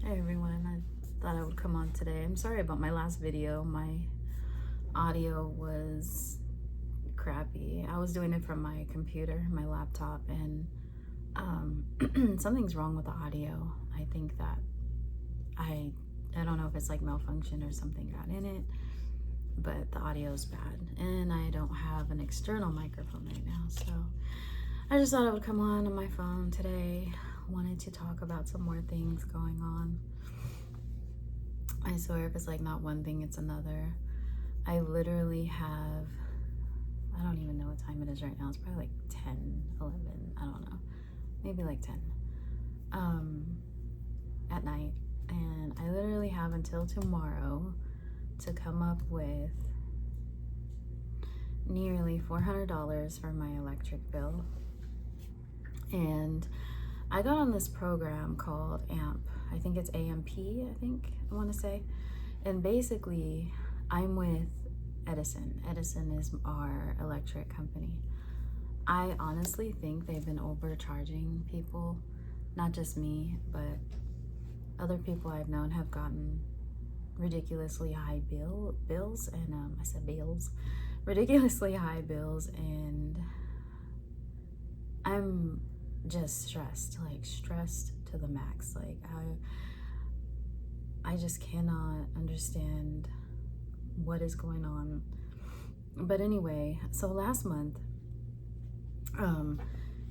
Hey everyone, I thought I would come on today. I'm sorry about my last video. My audio was crappy. I was doing it from my computer, my laptop, and something's wrong with the audio. I think that I don't know if it's like malfunction or something got in it, but the audio is bad. And I don't have an external microphone right now, so I just thought I would come on my phone today. Wanted to talk about some more things going on. I swear if it's like not one thing, it's another. I literally have, I don't even know what time it is right now. It's probably like 10, 11, I don't know. Maybe like 10 at night. And I literally have until tomorrow to come up with nearly $400 for my electric bill. And I got on this program called AMP. I think it's AMP, I want to say. And basically, I'm with Edison. Edison is our electric company. I honestly think they've been overcharging people, not just me, but other people I've known have gotten ridiculously high bills, and I said bills, ridiculously high bills, and I'm just stressed to the max. Like I just cannot understand what is going on. But anyway, so last month,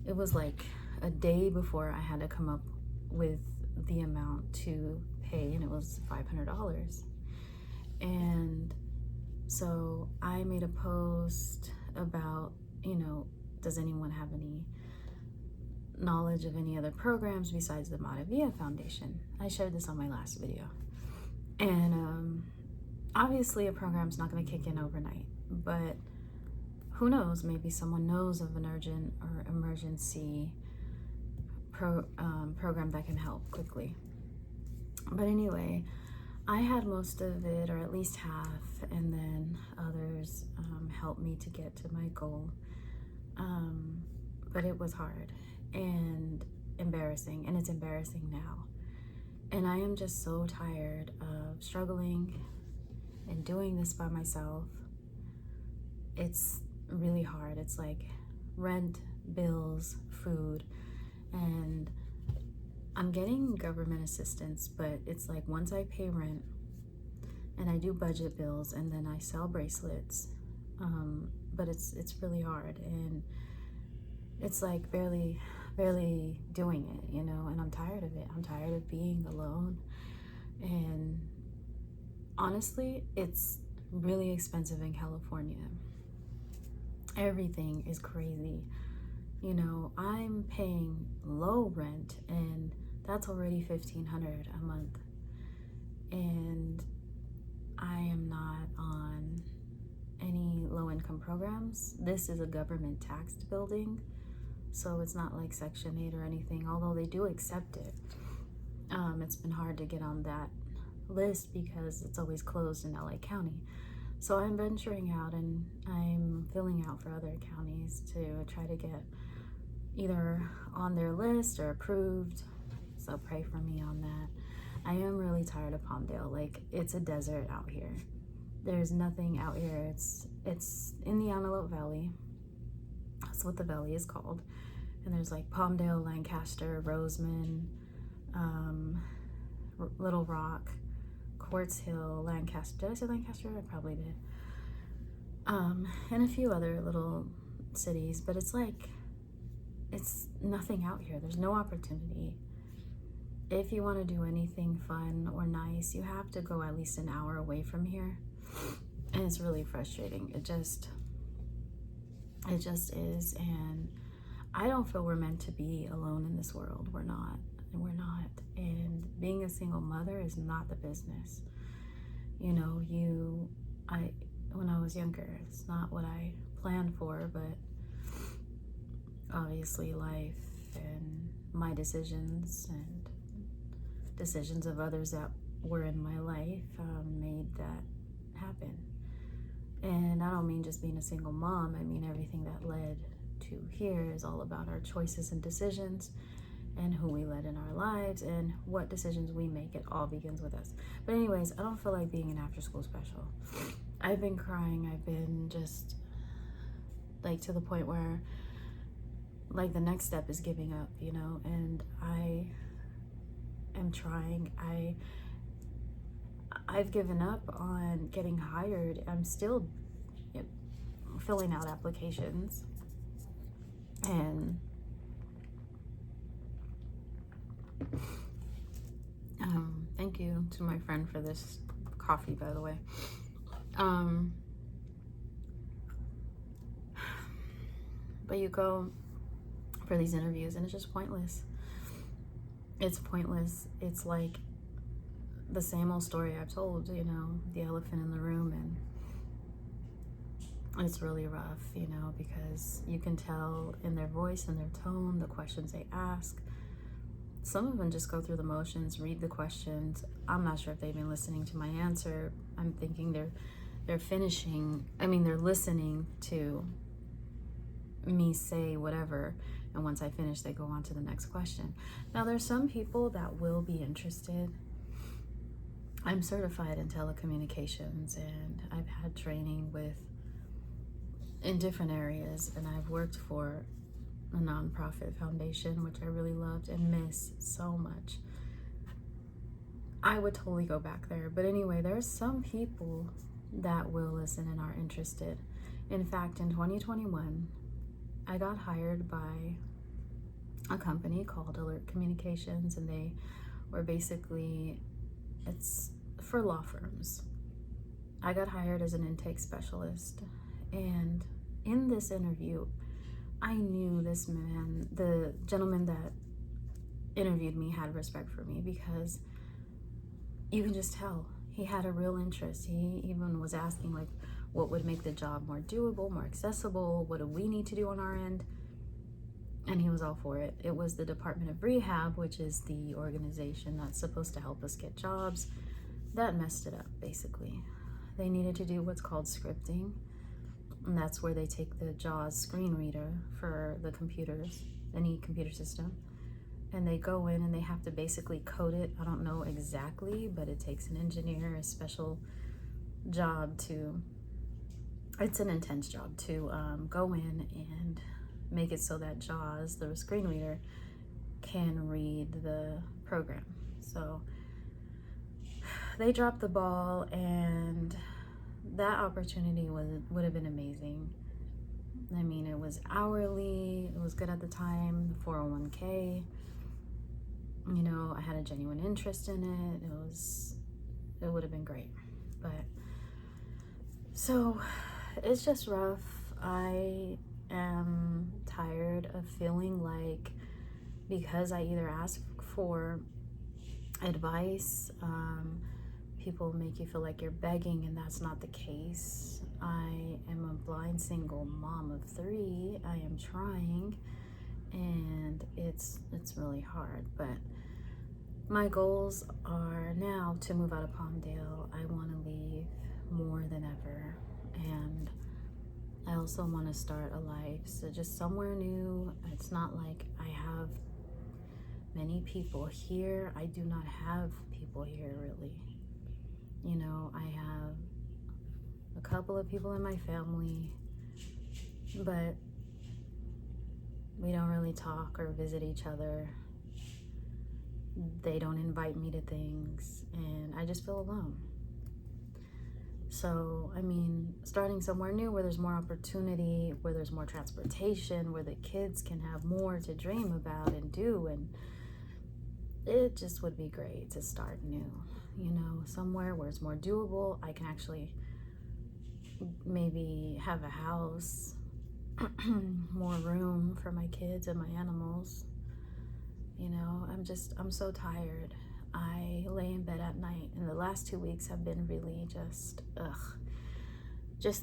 it was like a day before I had to come up with the amount to pay, and it was $500. And so I made a post about, does anyone have any knowledge of any other programs besides the Maravilla Foundation? I shared this on my last video. And obviously a program's not going to kick in overnight, but who knows, maybe someone knows of an urgent or emergency program that can help quickly. But anyway, I had most of it, or at least half, and then others helped me to get to my goal. But it was hard and embarrassing, and it's embarrassing now. And I am just so tired of struggling and doing this by myself. It's really hard. It's like rent, bills, food, and I'm getting government assistance, but it's like once I pay rent and I do budget bills and then I sell bracelets, but it's really hard, and it's like barely doing it, and I'm tired of it. I'm tired of being alone, and honestly, it's really expensive in California. Everything is crazy. I'm paying low rent, and that's already $1,500 a month, and I am not on any low-income programs. This is a government taxed building, so it's not like Section 8 or anything, although they do accept it. It's been hard to get on that list because it's always closed in LA County. So I'm venturing out, and I'm filling out for other counties to try to get either on their list or approved. So pray for me on that. I am really tired of Palmdale. Like, it's a desert out here. There's nothing out here. It's in the Antelope Valley. That's what the valley is called. And there's like Palmdale, Lancaster, Roseman, Little Rock, Quartz Hill, Lancaster. Did I say Lancaster? I probably did. And a few other little cities, but it's nothing out here. There's no opportunity. If you want to do anything fun or nice, you have to go at least an hour away from here. And it's really frustrating. It just is. And I don't feel we're meant to be alone in this world. We're not. And being a single mother is not the business. When I was younger, it's not what I planned for, but obviously life and my decisions and decisions of others that were in my life made that happen. And I don't mean just being a single mom. I mean everything that led to here is all about our choices and decisions. and who we let in our lives and what decisions we make. It all begins with us. But anyways, I don't feel like being an after school special. I've been crying. I've been just like to the point where like the next step is giving up, you know, and I am trying. I've given up on getting hired. I'm still filling out applications, and thank you to my friend for this coffee, by the way. But you go for these interviews and it's just pointless. It's pointless. It's like the same old story I've told, you know, the elephant in the room, and it's really rough, you know, because you can tell in their voice and their tone, the questions they ask. Some of them just go through the motions, read the questions. I'm not sure if they've been listening to my answer. I'm thinking they're listening to me say whatever, and once I finish, they go on to the next question. Now, there's some people that will be interested. I'm certified in telecommunications, and I've had training in different areas, and I've worked for a nonprofit foundation, which I really loved and miss so much. I would totally go back there. But anyway, there's some people that will listen and are interested. In fact, in 2021, I got hired by a company called Alert Communications, and they were basically, it's for law firms. I got hired as an intake specialist, and in this interview, I knew this man, the gentleman that interviewed me, had respect for me, because you can just tell he had a real interest. He even was asking like, what would make the job more doable, more accessible? What do we need to do on our end? And he was all for it. It was the Department of Rehab, which is the organization that's supposed to help us get jobs, that messed it up, basically. They needed to do what's called scripting, and that's where they take the JAWS screen reader for the computers, any computer system, and they go in and they have to basically code it. I don't know exactly, but it takes an engineer, a special job to, it's an intense job to go in and make it so that JAWS, the screen reader, can read the program. So they dropped the ball, and that opportunity would have been amazing. I mean, it was hourly, it was good at the time, the 401k, you know, I had a genuine interest in it. It would have been great. But so it's just rough. I am tired of feeling like, because I either ask for advice, people make you feel like you're begging, and that's not the case. I am a blind single mom of 3. I am trying, and it's really hard. But my goals are now to move out of Palmdale. I want to leave more than ever, and I also want to start a life, so just somewhere new. It's not like I have many people here. I do not have people here, really. You know, I have a couple of people in my family, but we don't really talk or visit each other. They don't invite me to things, and I just feel alone. So, I mean, starting somewhere new where there's more opportunity, where there's more transportation, where the kids can have more to dream about and do, and it just would be great to start new, you know, somewhere where it's more doable. I can actually maybe have a house, more room for my kids and my animals. You know, I'm so tired. I lay in bed at night, and the last 2 weeks have been really just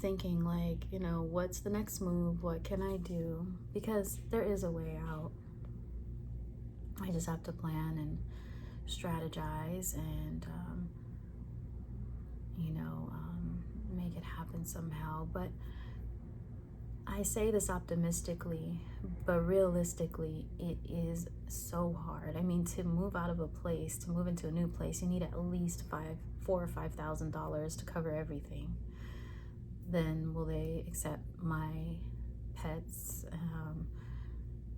thinking like, you know, what's the next move? What can I do? Because there is a way out. I just have to plan and strategize and, you know, make it happen somehow. But I say this optimistically, but realistically, it is so hard. I mean, to move out of a place, to move into a new place, you need at least $4,000 or $5,000 to cover everything. Then will they accept my pets?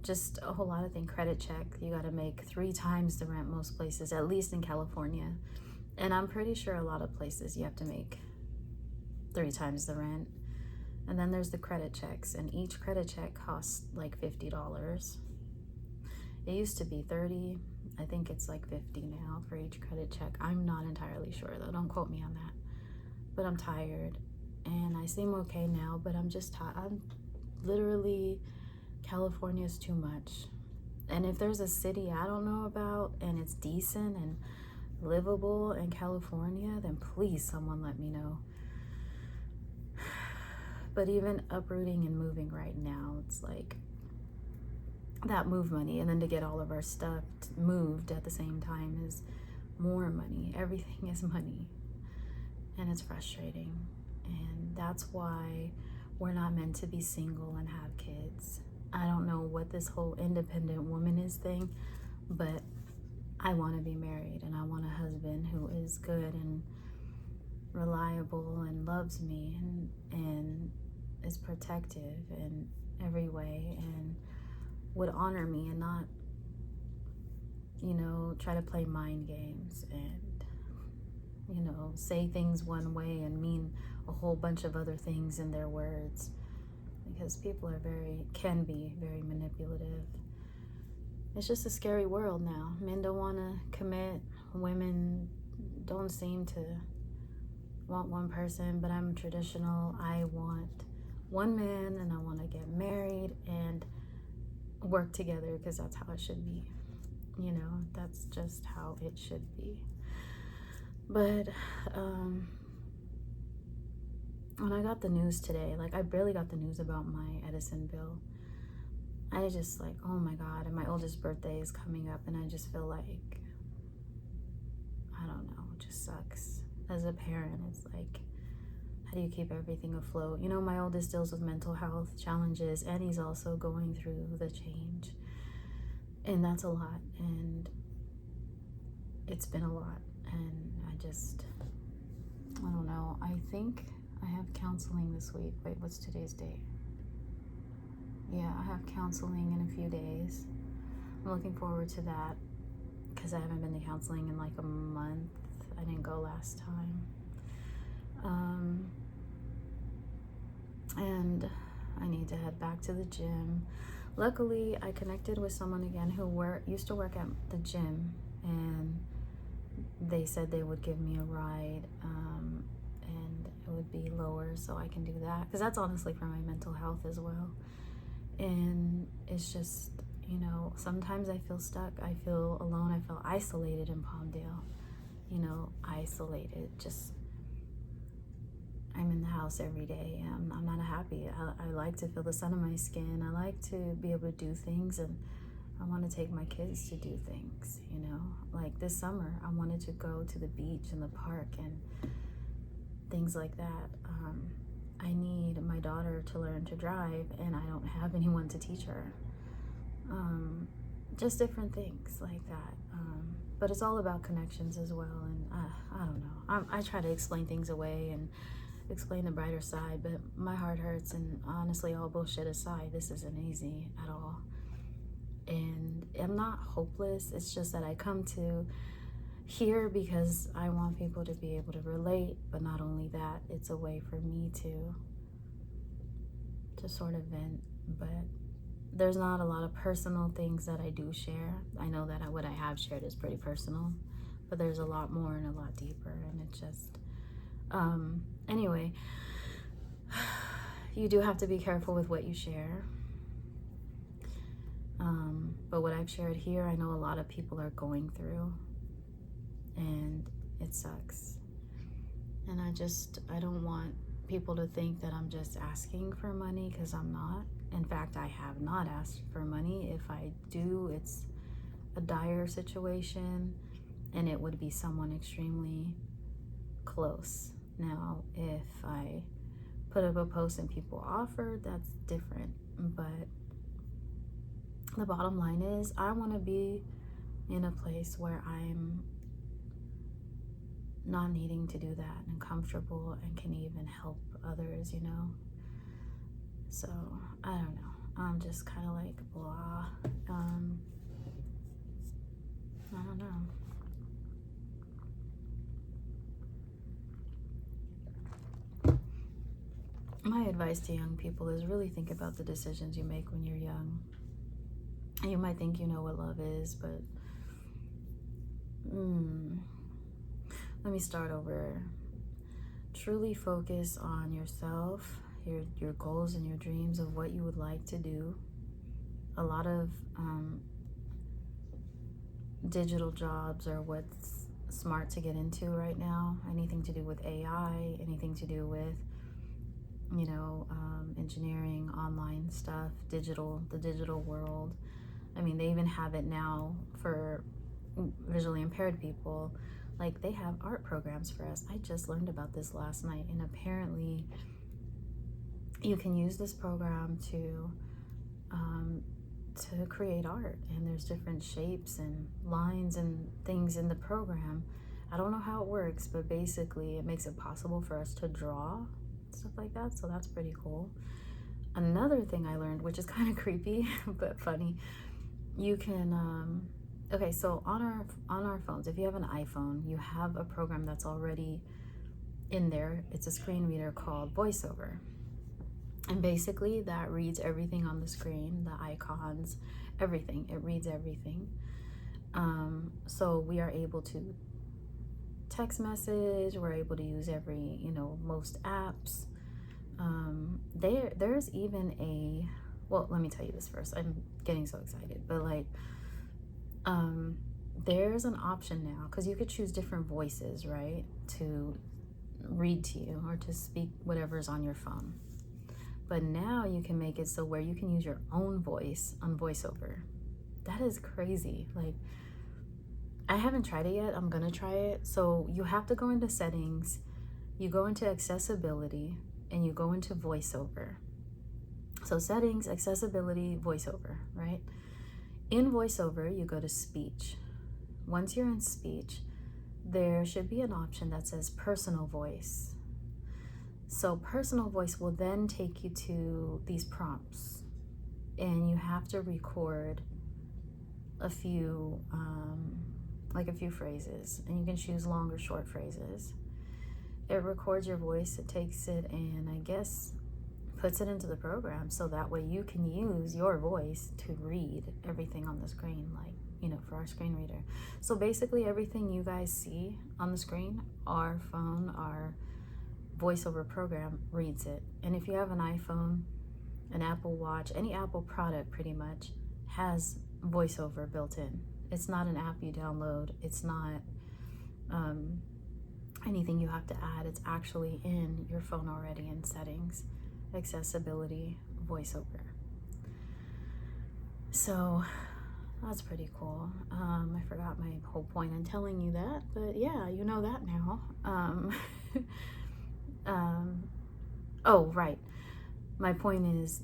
Just a whole lot of things. Credit check. You got to make 3 times the rent most places, at least in California. And I'm pretty sure a lot of places you have to make 3 times the rent. And then there's the credit checks, and each credit check costs like $50. It used to be $30. I think it's like $50 now for each credit check. I'm not entirely sure though. Don't quote me on that. But I'm tired, and I seem okay now, but I'm just tired. I'm literally, California's too much. And if there's a city I don't know about and it's decent and livable in California, then please someone let me know. But even uprooting and moving right now, it's like that move money, and then to get all of our stuff moved at the same time is more money. Everything is money, and it's frustrating. And that's why we're not meant to be single and have kids. I don't know what this whole independent woman is thing, but I want to be married, and I want a husband who is good and reliable and loves me and is protective in every way and would honor me and not, try to play mind games and, say things one way and mean a whole bunch of other things in their words, because people can be very manipulative. It's just a scary world now. Men don't want to commit. Women don't seem to want one person, but I'm traditional. I want one man, and I want to get married and work together, because that's how it should be. That's just how it should be. But when I got the news today, like, I barely got the news about my Edison bill. I just like, oh my God, and my oldest birthday is coming up, and I just feel like, I don't know, it just sucks. As a parent, it's like, how do you keep everything afloat? My oldest deals with mental health challenges, and he's also going through the change. And that's a lot, and it's been a lot. And I don't know. I think I have counseling this week. Wait, what's today's date? Yeah, I have counseling in a few days. I'm looking forward to that, because I haven't been to counseling in like a month. I didn't go last time. And I need to head back to the gym. Luckily, I connected with someone again who used to work at the gym, and they said they would give me a ride, and it would be lower, so I can do that, because that's honestly for my mental health as well. And it's just, sometimes I feel stuck. I feel alone. I feel isolated in Palmdale. Isolated. Just, I'm in the house every day. I'm not happy. I like to feel the sun on my skin. I like to be able to do things, and I want to take my kids to do things, Like this summer, I wanted to go to the beach and the park and things like that. I need my daughter to learn to drive, and I don't have anyone to teach her. Just different things like that. But it's all about connections as well. And I don't know. I try to explain things away and explain the brighter side, but my heart hurts. And honestly, all bullshit aside, this isn't easy at all. And I'm not hopeless. It's just that I come to here because I want people to be able to relate. But not only that, it's a way for me to sort of vent. But there's not a lot of personal things that I do share. I know that what I have shared is pretty personal, but there's a lot more and a lot deeper. And it's just, anyway, you do have to be careful with what you share. But what I've shared here, I know a lot of people are going through, and it sucks. And I don't want people to think that I'm just asking for money, because I'm not. In fact, I have not asked for money. If I do, it's a dire situation, and it would be someone extremely close. Now, if I put up a post and people offer, that's different. But the bottom line is, I want to be in a place where I'm not needing to do that and comfortable and can even help others, you know? So, I don't know. I'm just kind of like, blah. I don't know. My advice to young people is really think about the decisions you make when you're young. And you might think you know what love is, but let me start over. Truly focus on yourself, your goals and your dreams of what you would like to do. A lot of digital jobs are what's smart to get into right now. Anything to do with AI, anything to do with, you know, engineering, online stuff, the digital world. I mean, they even have it now for visually impaired people. Like, they have art programs for us. I just learned about this last night, and apparently you can use this program to create art, and there's different shapes and lines and things in the program. I don't know how it works, but basically it makes it possible for us to draw, stuff like that. So that's pretty cool. Another thing I learned, which is kind of creepy but funny, you can okay, so on our phones, if you have an iPhone, you have a program that's already in there. It's a screen reader called VoiceOver. And basically that reads everything on the screen, the icons, everything. It reads everything. So we are able to text message, we're able to use every, you know, most apps. There's even a, well, let me tell you this first. I'm getting so excited, but like, there's an option now, because you could choose different voices, right, to read to you or to speak whatever's on your phone. But now you can make it so where you can use your own voice on VoiceOver. That is crazy. Like, I haven't tried it yet. I'm gonna try it. So you have to go into settings, you go into accessibility, and you go into VoiceOver. So settings, accessibility, VoiceOver, right? In VoiceOver, you go to speech. Once you're in speech, there should be an option that says personal voice. So personal voice will then take you to these prompts, and you have to record a few, like a few phrases, and you can choose long or short phrases. It records your voice, it takes it, and I guess puts it into the program, so that way you can use your voice to read everything on the screen, like, you know, for our screen reader. So basically everything you guys see on the screen, our phone, our VoiceOver program reads it. And if you have an iPhone, an Apple Watch, any Apple product pretty much has VoiceOver built in. It's not an app you download. It's not anything you have to add. It's actually in your phone already in settings, accessibility, VoiceOver. So that's pretty cool. I forgot my whole point in telling you that, but yeah, you know that now. Oh, right. My point is,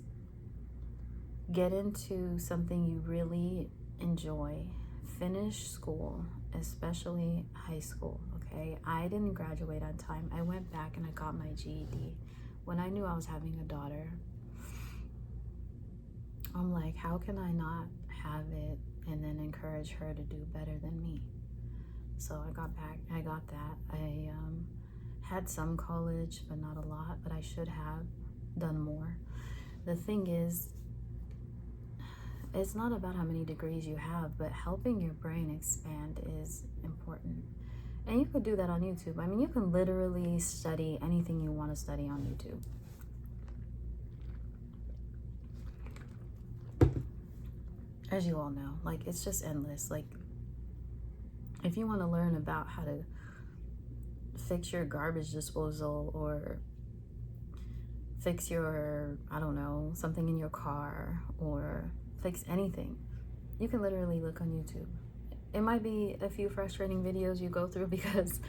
get into something you really enjoy. Finish school, especially high school, okay? I didn't graduate on time. I went back and I got my GED. When I knew I was having a daughter, I'm like, how can I not have it and then encourage her to do better than me? So I got that. I had some college, but not a lot, but I should have done more. The thing is, it's not about how many degrees you have, but helping your brain expand is important. And you could do that on YouTube. I mean, you can literally study anything you want to study on YouTube. As you all know, like, it's just endless. Like, if you want to learn about how to fix your garbage disposal or fix your, I don't know, something in your car or fix anything, you can literally look on YouTube. It might be a few frustrating videos you go through because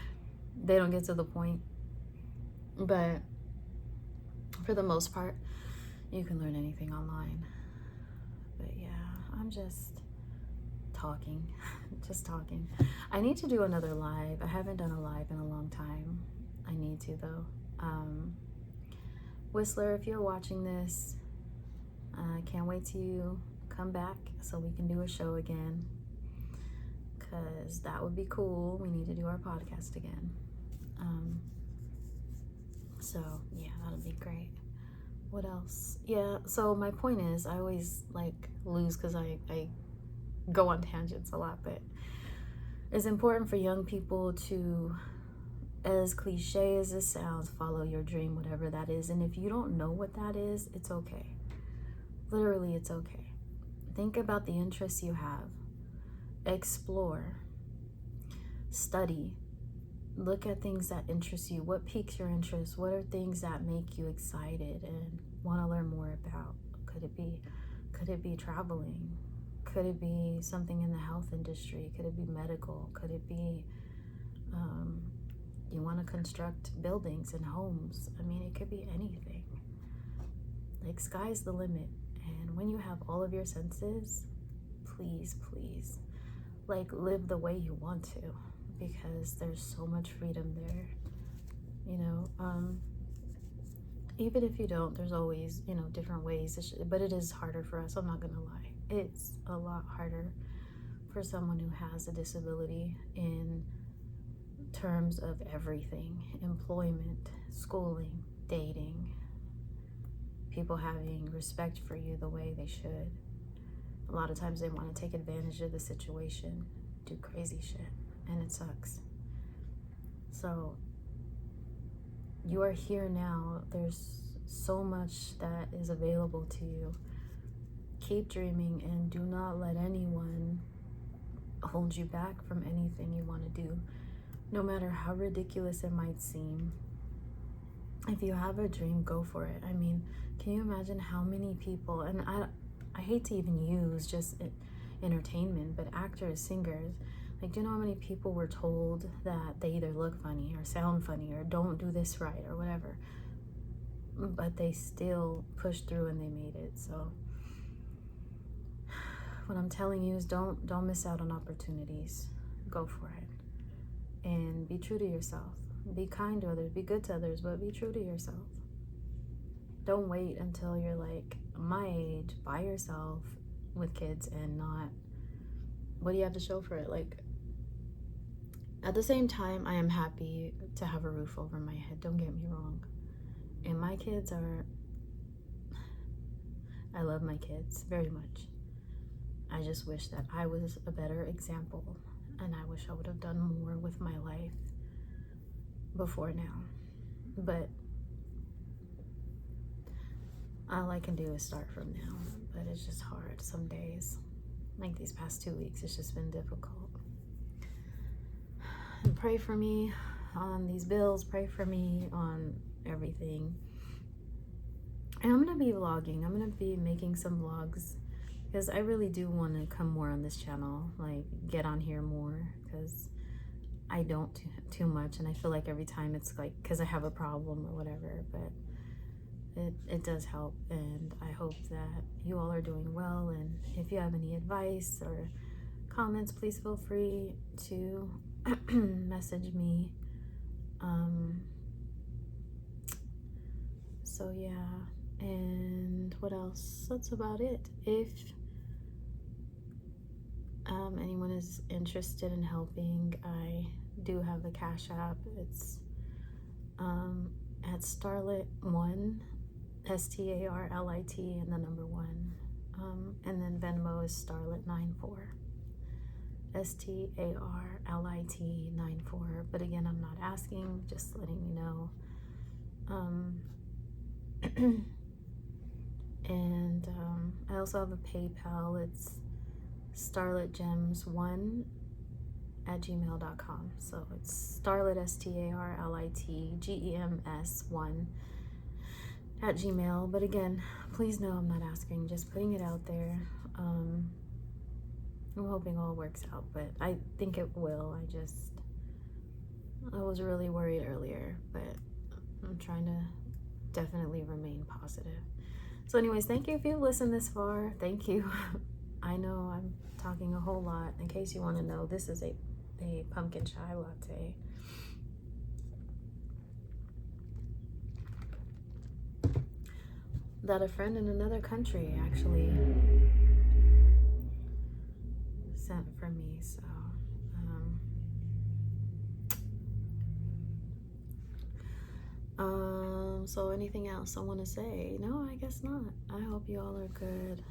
they don't get to the point, but For the most part, you can learn anything online. But yeah, I'm just talking. Just talking. I need to do another live. I haven't done a live in a long time. I need to though. Whistler, if you're watching this, I can't wait till you come back so we can do a show again, because that would be cool. We need to do our podcast again. So yeah, that'll be great. What else? Yeah, so my point is, I always like lose because I go on tangents a lot, but it's important for young people to, as cliche as this sounds, follow your dream, whatever that is. And if you don't know what that is, it's okay. Literally, it's okay. Think about the interests you have. Explore. Study. Look at things that interest you. What piques your interest? What are things that make you excited and want to learn more about? Could it be traveling? Could it be something in the health industry? Could it be medical? Could it be you want to construct buildings and homes? I mean, it could be anything. Like, sky's the limit. And when you have all of your senses, please, like, live the way you want to, because there's so much freedom there, you know. Even if you don't, there's always, you know, different ways, but it is harder for us. I'm not gonna lie. It's a lot harder for someone who has a disability in terms of everything: employment, schooling, dating, people having respect for you the way they should. A lot of times they want to take advantage of the situation, do crazy shit, and it sucks. So you are here now. There's so much that is available to you. Keep dreaming, and do not let anyone hold you back from anything you want to do, no matter how ridiculous it might seem. If you have a dream, go for it. I mean, can you imagine how many people, and I hate to even use just entertainment, but actors, singers, like, do you know how many people were told that they either look funny or sound funny or don't do this right or whatever, but they still pushed through and they made it? So what I'm telling you is, don't miss out on opportunities. Go for it, and be true to yourself. Be kind to others, be good to others, but be true to yourself. Don't wait until you're like my age, by yourself, with kids, and not, what do you have to show for it? Like, at the same time, I am happy to have a roof over my head, don't get me wrong. And my kids are, I love my kids very much. I just wish that I was a better example, and I wish I would have done more with my life before now. But all I can do is start from now. But it's just hard some days. Like these past 2 weeks, it's just been difficult. And pray for me on these bills. Pray for me on everything. And I'm going to be vlogging. I'm going to be making some vlogs, because I really do want to come more on this channel. Like, get on here more, because I don't too much, and I feel like every time it's like because I have a problem or whatever, but it does help, and I hope that you all are doing well. And if you have any advice or comments, please feel free to message me. So yeah, and what else? That's about it. If anyone is interested in helping, I do have a Cash App. It's at Starlit1, STARLIT, and the number 1. And then Venmo is Starlit94, STARLIT94. But again, I'm not asking, just letting you know. And I also have a PayPal. It's starlitgems1@gmail.com. So it's Starlit, STARLITGEMS1@gmail. But again, please know I'm not asking, just putting it out there. I'm hoping all works out, but I think it will. I was really worried earlier, but I'm trying to definitely remain positive. So anyways, thank you if you've listened this far. Thank you. I know I'm talking a whole lot. In case you want to know, this is a pumpkin chai latte. That a friend in another country actually sent for me. So anything else I want to say? No, I guess not. I hope you all are good.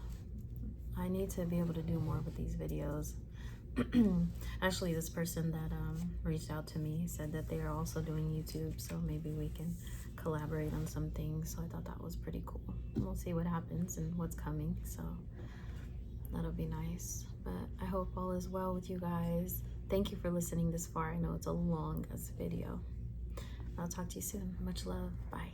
I need to be able to do more with these videos. Actually, this person that reached out to me said that they are also doing YouTube, so maybe we can collaborate on some things. So I thought that was pretty cool. We'll see what happens and what's coming, so that'll be nice. But I hope all is well with you guys. Thank you for listening this far. I know it's a long video. I'll talk to you soon. Much love. Bye.